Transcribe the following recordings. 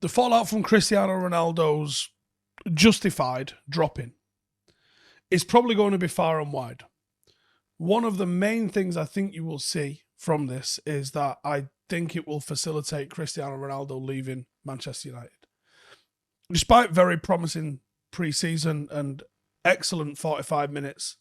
the fallout from Cristiano Ronaldo's justified dropping is probably going to be far and wide. One of the main things I think you will see from this is that I think it will facilitate Cristiano Ronaldo leaving Manchester United. Despite very promising pre-season and excellent 45 minutes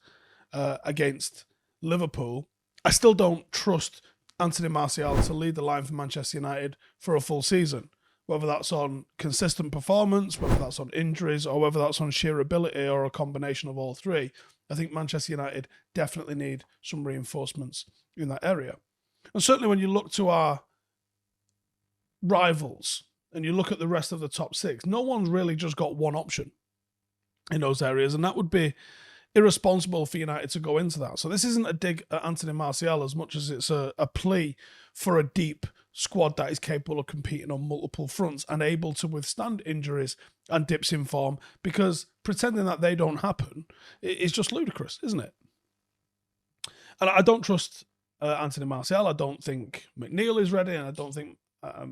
against Liverpool, I still don't trust Anthony Martial to lead the line for Manchester United for a full season. Whether that's on consistent performance, whether that's on injuries, or whether that's on sheer ability or a combination of all three, I think Manchester United definitely need some reinforcements in that area. And certainly when you look to our rivals and you look at the rest of the top six, no one's really just got one option in those areas, and that would be irresponsible for United to go into that. So this isn't a dig at Anthony Martial as much as it's a plea for a deep squad that is capable of competing on multiple fronts and able to withstand injuries and dips in form, because pretending that they don't happen is just ludicrous, isn't it? And I don't trust Anthony Martial. I don't think McNeil is ready, and I don't think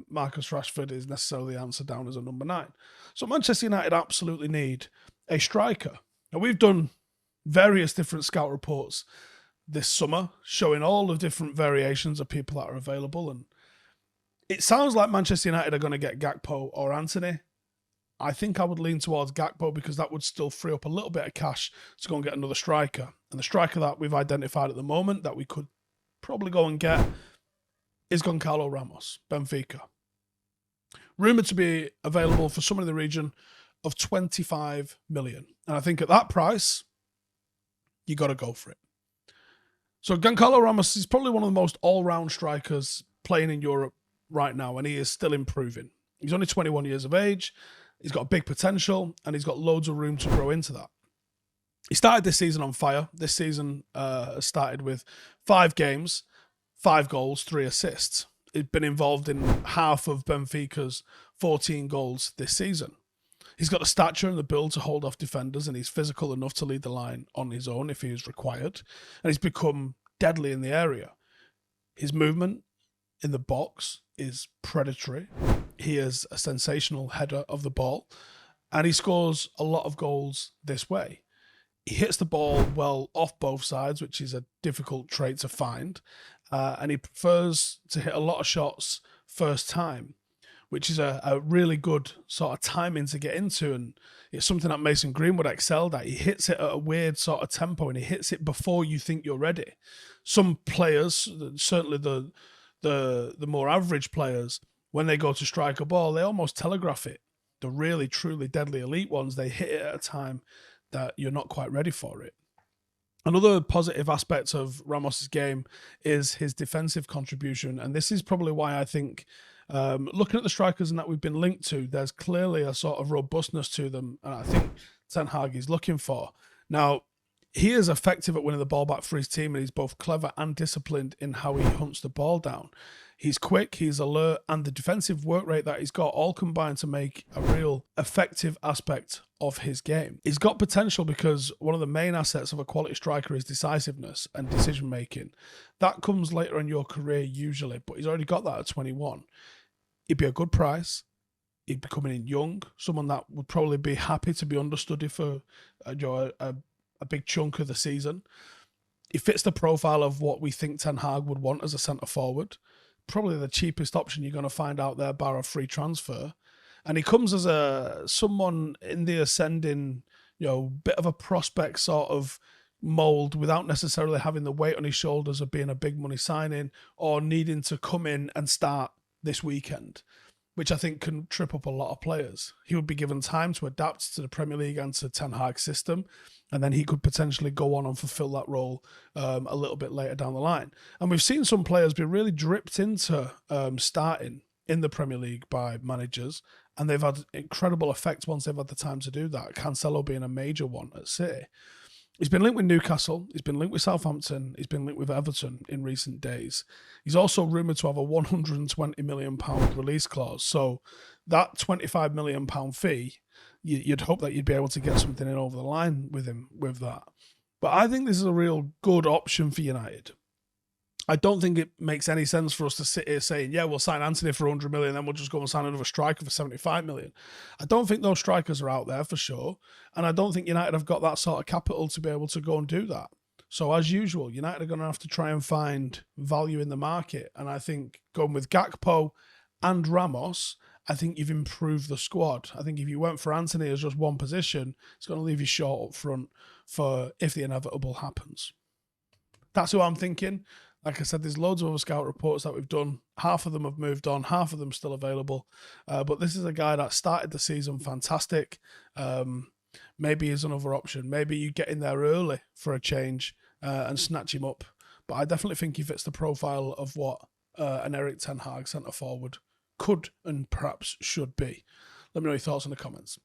Marcus Rashford is necessarily the answer down as a number 9. So Manchester United absolutely need a striker. Now, we've done various different scout reports this summer showing all the different variations of people that are available, and it sounds like Manchester United are going to get Gakpo or Antony. I think I would lean towards Gakpo because that would still free up a little bit of cash to go and get another striker. And the striker that we've identified at the moment that we could probably go and get is Goncalo Ramos, Benfica. Rumoured to be available for somewhere in the region of 25 million. And I think at that price, you got to go for it. So Goncalo Ramos is probably one of the most all-round strikers playing in Europe right now, and he is still improving. He's only 21 years of age. He's got big potential, and he's got loads of room to grow into that. He started this season on fire. This season started with 5 games, 5 goals, 3 assists. He's been involved in half of Benfica's 14 goals this season. He's got the stature and the build to hold off defenders, and he's physical enough to lead the line on his own if he is required. And he's become deadly in the area. His movement in the box is predatory. He is a sensational header of the ball, and he scores a lot of goals this way. He hits the ball well off both sides, which is a difficult trait to find, and he prefers to hit a lot of shots first time, which is a really good sort of timing to get into, and it's something that Mason Greenwood excelled at. He hits it at a weird sort of tempo, and he hits it before you think you're ready. Some players, certainly the more average players, when they go to strike a ball, they almost telegraph it. The really, truly deadly elite ones, they hit it at a time that you're not quite ready for it. Another positive aspect of Ramos's game is his defensive contribution, and this is probably why I think looking at the strikers and that we've been linked to, there's clearly a sort of robustness to them, and I think Ten Hag is looking for. Now, he is effective at winning the ball back for his team, and he's both clever and disciplined in how he hunts the ball down. He's quick, he's alert, and the defensive work rate that he's got all combine to make a real effective aspect of his game. He's got potential because one of the main assets of a quality striker is decisiveness and decision making. That comes later in your career usually, but he's already got that at 21. He'd be a good price. He'd be coming in young, someone that would probably be happy to be understudy for a big chunk of the season. He fits the profile of what we think Ten Hag would want as a centre forward. Probably the cheapest option you're going to find out there, bar a free transfer. And he comes as someone in the ascending, bit of a prospect sort of mould without necessarily having the weight on his shoulders of being a big money signing or needing to come in and start this weekend, which I think can trip up a lot of players. He would be given time to adapt to the Premier League and to Ten Hag's system, and then he could potentially go on and fulfill that role a little bit later down the line. And we've seen some players be really dripped into starting in the Premier League by managers, and they've had incredible effects once they've had the time to do that. Cancelo being a major one at City. He's been linked with Newcastle, he's been linked with Southampton, he's been linked with Everton in recent days. He's also rumoured to have a £120 million release clause. So that £25 million fee, you'd hope that you'd be able to get something in over the line with him with that. But I think this is a real good option for United. I don't think it makes any sense for us to sit here saying, yeah, we'll sign Anthony for 100 million, then we'll just go and sign another striker for 75 million. I don't think those strikers are out there for sure. And I don't think United have got that sort of capital to be able to go and do that. So as usual, United are going to have to try and find value in the market. And I think going with Gakpo and Ramos, I think you've improved the squad. I think if you went for Anthony as just one position, it's going to leave you short up front for if the inevitable happens. That's who I'm thinking. Like I said, there's loads of other scout reports that we've done. Half of them have moved on, half of them still available. But this is a guy that started the season fantastic. Maybe he's another option. Maybe you get in there early for a change and snatch him up. But I definitely think he fits the profile of what an Erik ten Hag centre forward could and perhaps should be. Let me know your thoughts in the comments.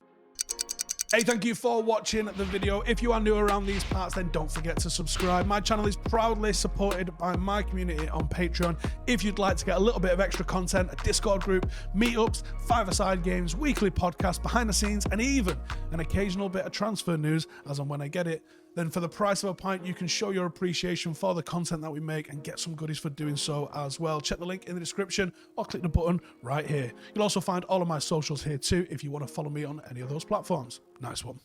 Hey, thank you for watching the video. If you are new around these parts, then don't forget to subscribe. My channel is proudly supported by my community on Patreon. If you'd like to get a little bit of extra content, a Discord group, meetups, five-a-side games, weekly podcasts, behind the scenes, and even an occasional bit of transfer news as and when I get it, then for the price of a pint, you can show your appreciation for the content that we make and get some goodies for doing so as well. Check the link in the description or click the button right here. You'll also find all of my socials here too if you want to follow me on any of those platforms. Nice one.